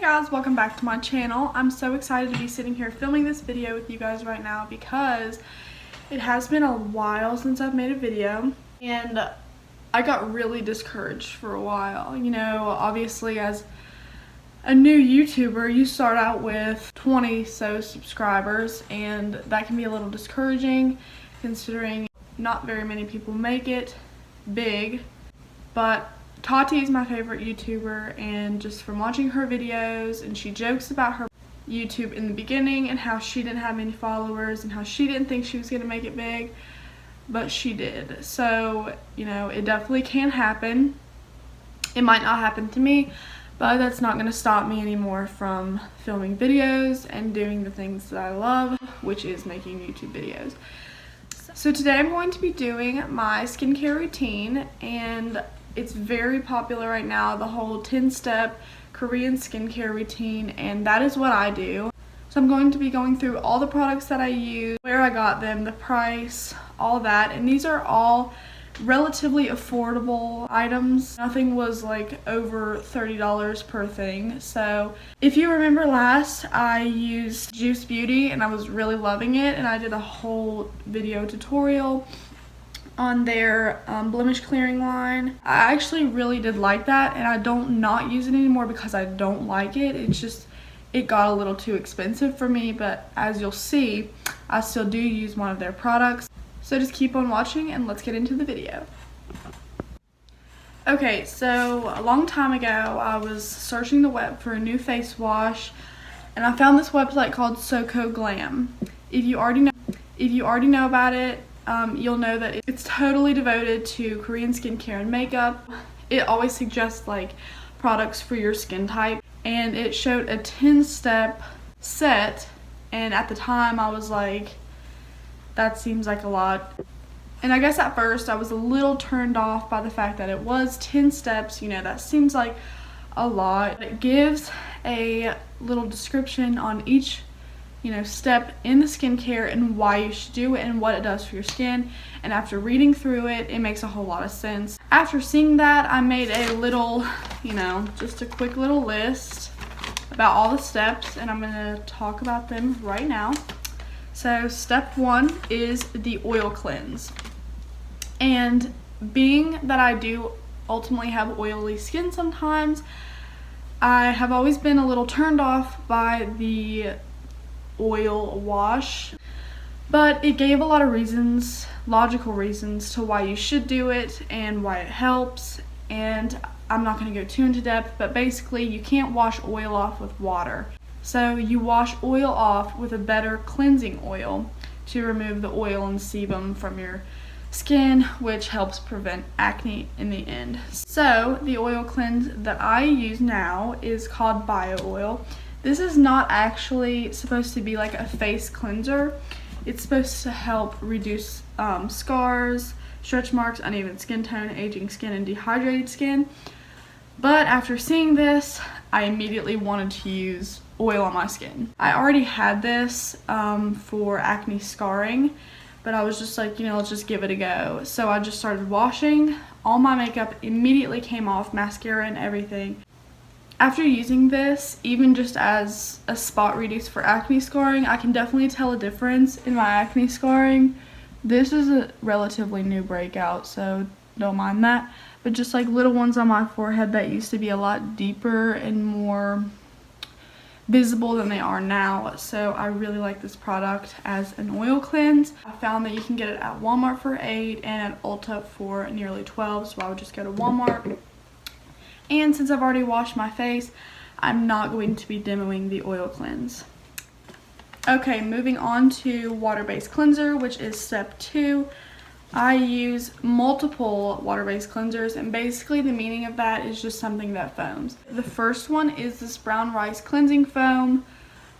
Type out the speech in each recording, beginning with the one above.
guys, welcome back to my channel. I'm so excited to be sitting here filming this video with you guys right now because it has been a while since I've made a video and I got really discouraged for a while. You know, obviously as a new YouTuber, you start out with 20 so subscribers and that can be a little discouraging considering not very many people make it big. But Tati is my favorite YouTuber, and just from watching her videos, and she jokes about her YouTube in the beginning and how she didn't have many followers and how she didn't think she was going to make it big, but she did. So, you know, it definitely can happen. It might not happen to me, but that's not going to stop me anymore from filming videos and doing the things that I love, which is making YouTube videos. So today I'm going to be doing my skincare routine, and it's very popular right now, the whole 10-step Korean skincare routine, and that is what I do. So I'm going to be going through all the products that I use, where I got them, the price, all that, and these are all relatively affordable items. Nothing was like over $30 per thing. So if you remember last, I used Juice Beauty and I was really loving it, and I did a whole video tutorial on their blemish clearing line. I actually really did like that, and I don't not use it anymore because I don't like it. It's just, it got a little too expensive for me, but as you'll see, I still do use one of their products. So just keep on watching and let's get into the video. Okay, so a long time ago I was searching the web for a new face wash and I found this website called Soko Glam. If you already know about it, you'll know that it's totally devoted to Korean skincare and makeup. It always suggests like products for your skin type, and it showed a 10-step set, and at the time I was like, that seems like a lot. And I guess at first I was a little turned off by the fact that it was 10 steps. You know, that seems like a lot. It gives a little description on each, you know, step in the skincare and why you should do it and what it does for your skin. And after reading through it, it makes a whole lot of sense. After seeing that, I made a little, you know, just a quick little list about all the steps, and I'm gonna talk about them right now. So step 1 is the oil cleanse. And being that I do ultimately have oily skin sometimes, I have always been a little turned off by the oil wash, but it gave a lot of reasons, logical reasons to why you should do it and why it helps. And I'm not going to go too into depth, but basically you can't wash oil off with water. So you wash oil off with a better cleansing oil to remove the oil and sebum from your skin, which helps prevent acne in the end. So the oil cleanse that I use now is called Bio Oil. This is not actually supposed to be like a face cleanser. It's supposed to help reduce scars, stretch marks, uneven skin tone, aging skin, and dehydrated skin. But after seeing this, I immediately wanted to use oil on my skin. I already had this for acne scarring, but I was just like, you know, let's just give it a go. So I just started washing. All my makeup immediately came off, mascara and everything. After using this, even just as a spot reduce for acne scarring, I can definitely tell a difference in my acne scarring. This is a relatively new breakout, so don't mind that. But just like little ones on my forehead that used to be a lot deeper and more visible than they are now. So I really like this product as an oil cleanse. I found that you can get it at Walmart for $8 and at Ulta for nearly $12, so I would just go to Walmart. And since I've already washed my face, I'm not going to be demoing the oil cleanse. Okay, moving on to water-based cleanser, which is step 2. I use multiple water-based cleansers, and basically the meaning of that is just something that foams. The first one is this brown rice cleansing foam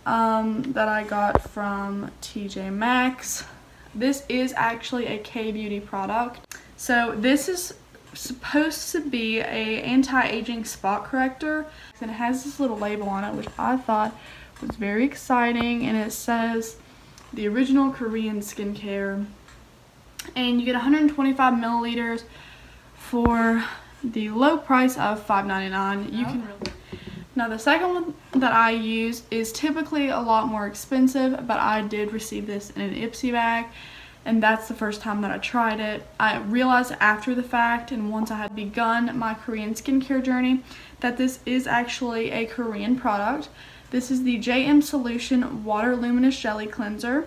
that I got from TJ Maxx. This is actually a K-Beauty product. So this is supposed to be a anti-aging spot corrector, and it has this little label on it, which I thought was very exciting, and it says the original Korean skincare, and you get 125 milliliters for the low price of $5.99. You can really Now the second one that I use is typically a lot more expensive, but I did receive this in an Ipsy bag, and that's the first time that I tried it. I realized after the fact, and once I had begun my Korean skincare journey, that this is actually a Korean product. This is the JM Solution Water Luminous Jelly Cleanser,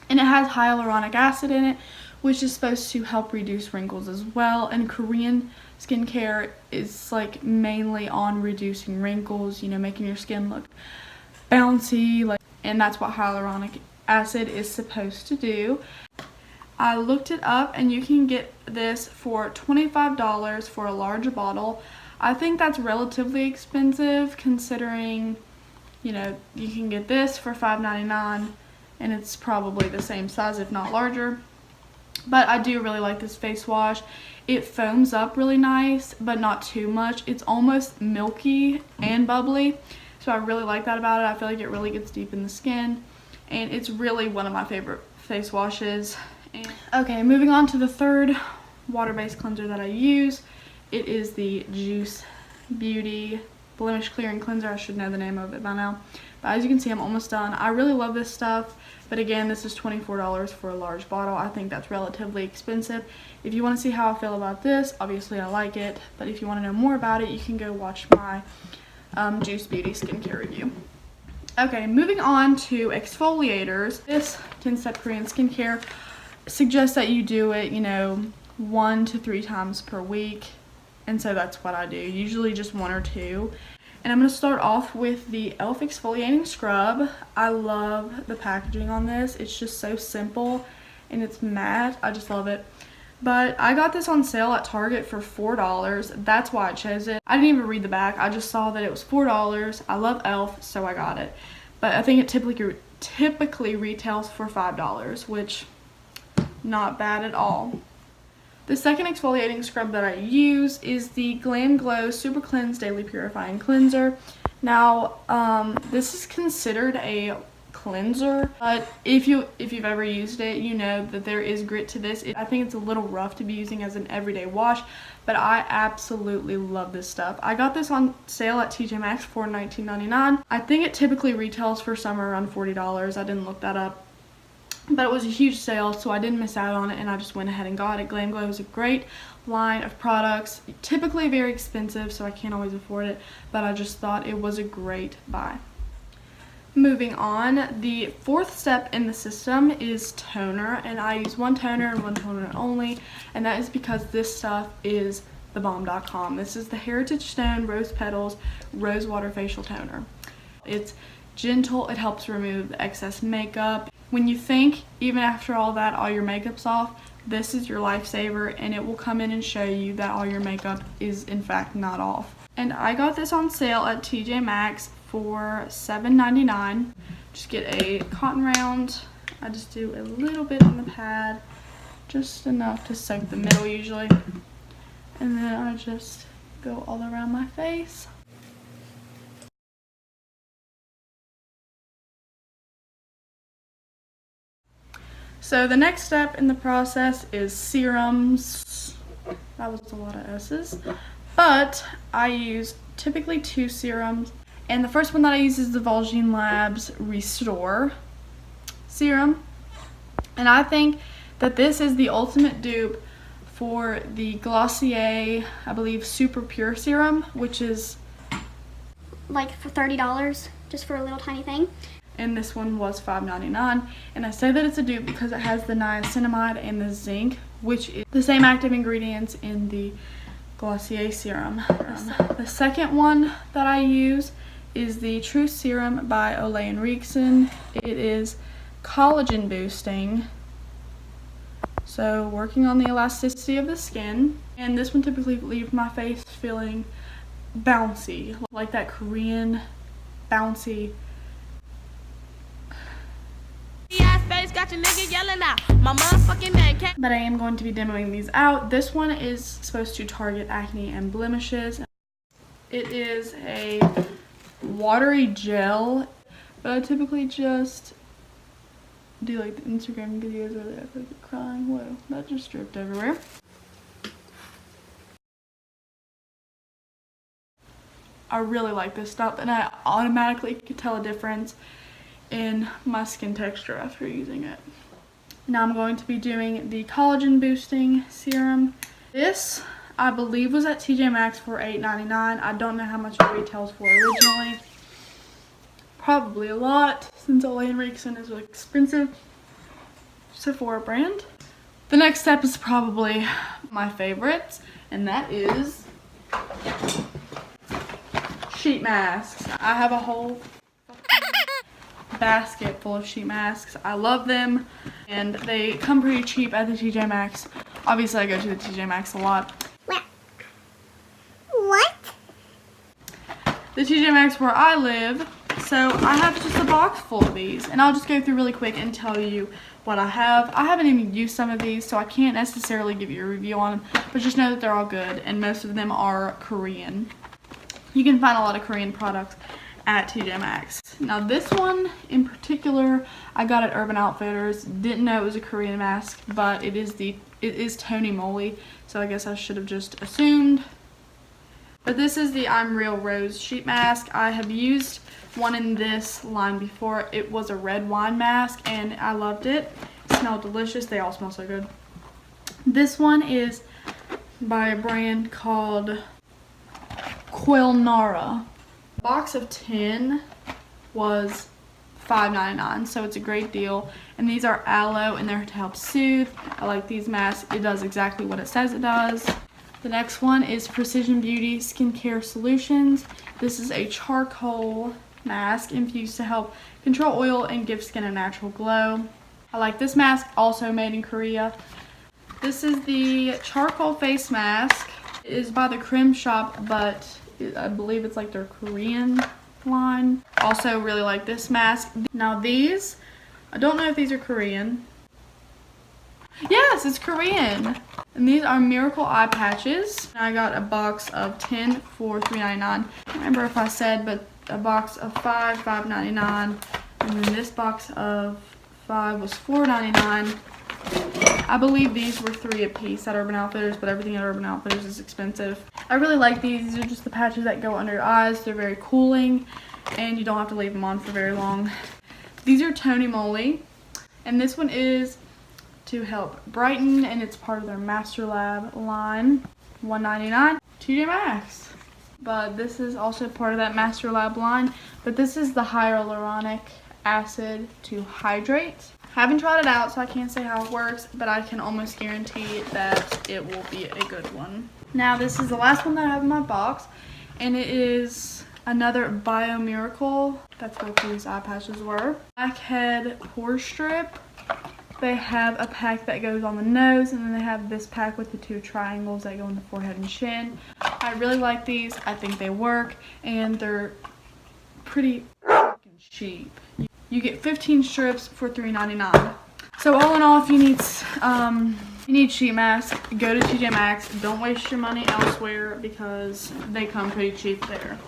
and it has hyaluronic acid in it, which is supposed to help reduce wrinkles as well. And Korean skincare is like mainly on reducing wrinkles, you know, making your skin look bouncy, and that's what hyaluronic acid is supposed to do. I looked it up, and you can get this for $25 for a large bottle. I think that's relatively expensive considering, you know, you can get this for $5.99 and it's probably the same size if not larger. But I do really like this face wash. It foams up really nice, but not too much. It's almost milky and bubbly, so I really like that about it. I feel like it really gets deep in the skin, and it's really one of my favorite face washes. Okay, moving on to the third water-based cleanser that I use. It is the Juice Beauty Blemish Clearing Cleanser. I should know the name of it by now. But as you can see, I'm almost done. I really love this stuff. But again, this is $24 for a large bottle. I think that's relatively expensive. If you want to see how I feel about this, obviously I like it. But if you want to know more about it, you can go watch my Juice Beauty skincare review. Okay, moving on to exfoliators. This 10-step Korean skincare suggests that you do it, you know, 1 to 3 times per week. And so that's what I do, usually just 1 or 2. And I'm going to start off with the e.l.f. Exfoliating Scrub. I love the packaging on this. It's just so simple and it's matte. I just love it. But I got this on sale at Target for $4. That's why I chose it. I didn't even read the back. I just saw that it was $4. I love e.l.f., so I got it. But I think it typically retails for $5, which not bad at all. The second exfoliating scrub that I use is the Glam Glow Super Cleanse Daily Purifying Cleanser. Now, this is considered a cleanser, but if you've ever used it, you know that there is grit to this. I think it's a little rough to be using as an everyday wash, but I absolutely love this stuff. I got this on sale at TJ Maxx for $19.99. I think it typically retails for somewhere around $40. I didn't look that up. But it was a huge sale, so I didn't miss out on it, and I just went ahead and got it. Glam Glow is a great line of products, typically very expensive, so I can't always afford it, but I just thought it was a great buy. Moving on, the fourth step in the system is toner, and I use one toner and one toner only, and that is because this stuff is thebomb.com. This is the Heritage Stone Rose Petals Rose Water Facial Toner. It's gentle, it helps remove the excess makeup. When you think, even after all that, all your makeup's off, this is your lifesaver, and it will come in and show you that all your makeup is in fact not off. And I got this on sale at TJ Maxx for $7.99. Just get a cotton round. I just do a little bit on the pad, just enough to soak the middle usually. And then I just go all around my face. So the next step in the process is serums. That was a lot of S's. But I use typically 2 serums. And the first one that I use is the Vol'Jin Labs Restore serum. And I think that this is the ultimate dupe for the Glossier, I believe, Super Pure Serum, which is like for $30 just for a little tiny thing. And this one was $5.99. And I say that it's a dupe because it has the niacinamide and the zinc, which is the same active ingredients in the Glossier serum. The second one that I use is the True Serum by Olay & Reekson. It is collagen boosting, so working on the elasticity of the skin. And this one typically leaves my face feeling bouncy, like that Korean bouncy. But I am going to be demoing these out. This one is supposed to target acne and blemishes. It is a watery gel, but I typically just do like the Instagram videos where they act like they're crying. Whoa, that just dripped everywhere. I really like this stuff, and I automatically could tell a difference in my skin texture after using it. Now I'm going to be doing the collagen boosting serum. This, I believe, was at TJ Maxx for $8.99. I don't know how much it retails for originally. Probably a lot, since Olay & Reekson is really expensive Sephora brand. The next step is probably my favorite, and that is sheet masks. I have a whole basket full of sheet masks. I love them, and they come pretty cheap at the TJ Maxx. Obviously, I go to the TJ Maxx a lot. What? The TJ Maxx where I live, so I have just a box full of these, and I'll just go through really quick and tell you what I have. I haven't even used some of these, so I can't necessarily give you a review on them, but just know that they're all good, and most of them are Korean. You can find a lot of Korean products at TJ Maxx. Now this one in particular I got at Urban Outfitters. Didn't know it was a Korean mask, but it is Tony Moly, so I guess I should have just assumed. But this is the I'm Real Rose sheet mask. I have used one in this line before. It was a red wine mask and I loved it. It smelled delicious. They all smell so good. This one is by a brand called Quilnara. The box of 10 was $5.99, so it's a great deal. And these are aloe and they're to help soothe. I like these masks. It does exactly what it says it does. The next one is Precision Beauty Skincare Solutions. This is a charcoal mask infused to help control oil and give skin a natural glow. I like this mask, also made in Korea. This is the charcoal face mask. It is by the Creme Shop, but I believe it's like their Korean line. Also really like this mask. Now these, I don't know if these are Korean. Yes, it's Korean. And these are Miracle Eye Patches. I got a box of 10 for $3.99. I don't remember if I said, but a box of 5, $5.99. And then this box of 5 was $4.99. I believe these were 3 a piece at Urban Outfitters, but everything at Urban Outfitters is expensive. I really like these. These are just the patches that go under your eyes. They're very cooling, and you don't have to leave them on for very long. These are Tony Moly, and this one is to help brighten, and it's part of their Master Lab line. $1.99, TJ Maxx. But this is also part of that Master Lab line, but this is the hyaluronic acid to hydrate. Haven't tried it out, so I can't say how it works, but I can almost guarantee that it will be a good one. Now this is the last one that I have in my box, and it is another Bio Miracle. That's what these eye patches were. Blackhead Pore Strip. They have a pack that goes on the nose, and then they have this pack with the 2 triangles that go in the forehead and chin. I really like these. I think they work, and they're pretty freaking cheap. You get 15 strips for $3.99. So all in all, if you need sheet masks, go to TJ Maxx. Don't waste your money elsewhere because they come pretty cheap there.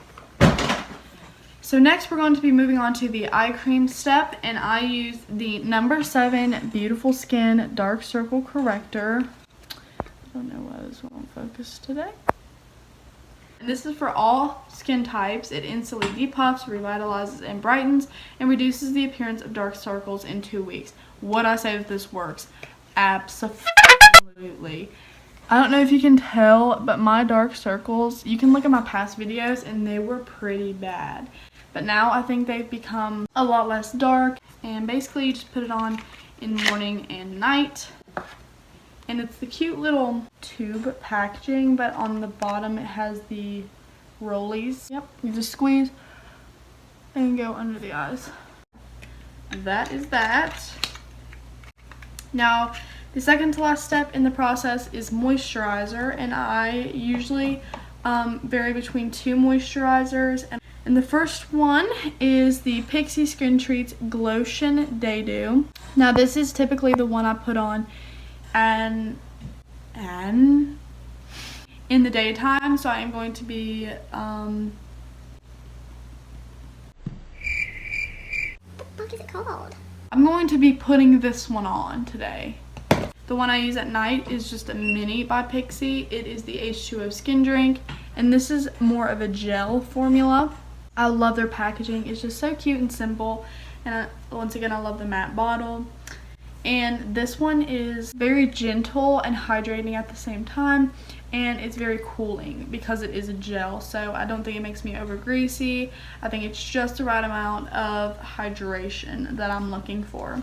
So next we're going to be moving on to the eye cream step, and I use the No. 7 Beautiful Skin Dark Circle Corrector. I don't know why this won't focus today. And this is for all skin types. It instantly depuffs, revitalizes, and brightens, and reduces the appearance of dark circles in 2 weeks. Would I say that this works? Absolutely. I don't know if you can tell, but my dark circles, you can look at my past videos, and they were pretty bad. But now I think they've become a lot less dark, and basically you just put it on in the morning and night. And it's the cute little tube packaging, but on the bottom it has the rollies. Yep, you just squeeze and go under the eyes. That is that. Now, the second to last step in the process is moisturizer, and I usually vary between 2 moisturizers. And the first one is the Pixi Skin Treats Glotion Day Dew. Now this is typically the one I put on and in the daytime, so I am going to be What the fuck is it called? I'm going to be putting this one on today. The one I use at night is just a mini by Pixi. It is the H2O Skin Drink, and this is more of a gel formula. I love their packaging. It's just so cute and simple, and once again, I love the matte bottle. And this one is very gentle and hydrating at the same time, and it's very cooling because it is a gel, so I don't think it makes me over greasy. I think it's just the right amount of hydration that I'm looking for.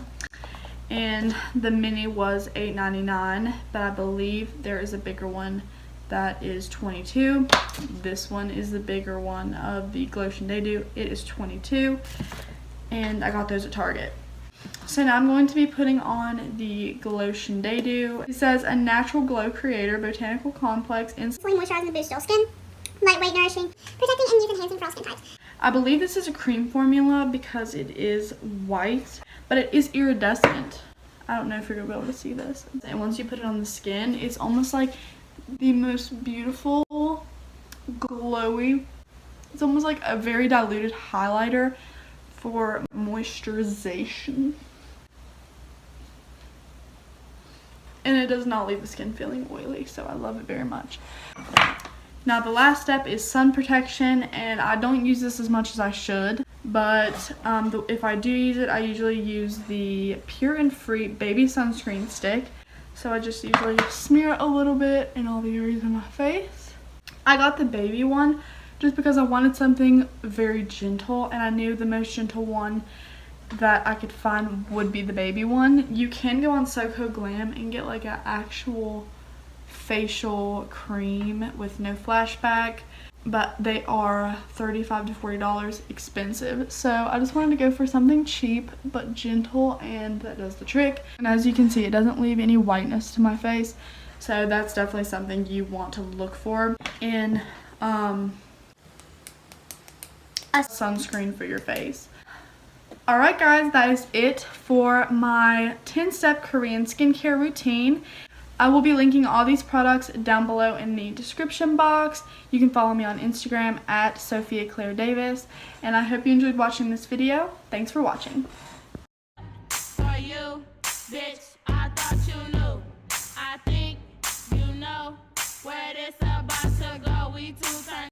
And the mini was $8.99, but I believe there is a bigger one that is $22. This one is the bigger one of the Glotion Day Dew. It is $22, and I got those at Target. So now I'm going to be putting on the Glotion Day Dew. It says a natural glow creator, botanical complex, Fully moisturizing and boost dull skin, lightweight, nourishing, protecting and youth enhancing for all skin types. I believe this is a cream formula because it is white, but it is iridescent. I don't know if you're gonna be able to see this. And once you put it on the skin, it's almost like the most beautiful, glowy. It's almost like a very diluted highlighter for moisturization. And it does not leave the skin feeling oily, so I love it very much. Now the last step is sun protection, and I don't use this as much as I should, but if I do use it, I usually use the Pure and Free baby sunscreen stick. So I just usually smear it a little bit in all the areas of my face. I got the baby one just because I wanted something very gentle, and I knew the most gentle one that I could find would be the baby one. You can go on SoCo Glam and get like an actual facial cream with no flashback, but they are $35 to $40 expensive. So I just wanted to go for something cheap but gentle, and that does the trick. And as you can see, it doesn't leave any whiteness to my face, so that's definitely something you want to look for in a sunscreen for your face. Alright guys, that is it for my 10-step Korean skincare routine. I will be linking all these products down below in the description box. You can follow me on Instagram at Sophia Claire Davis, and I hope you enjoyed watching this video. Thanks for watching. For you, bitch.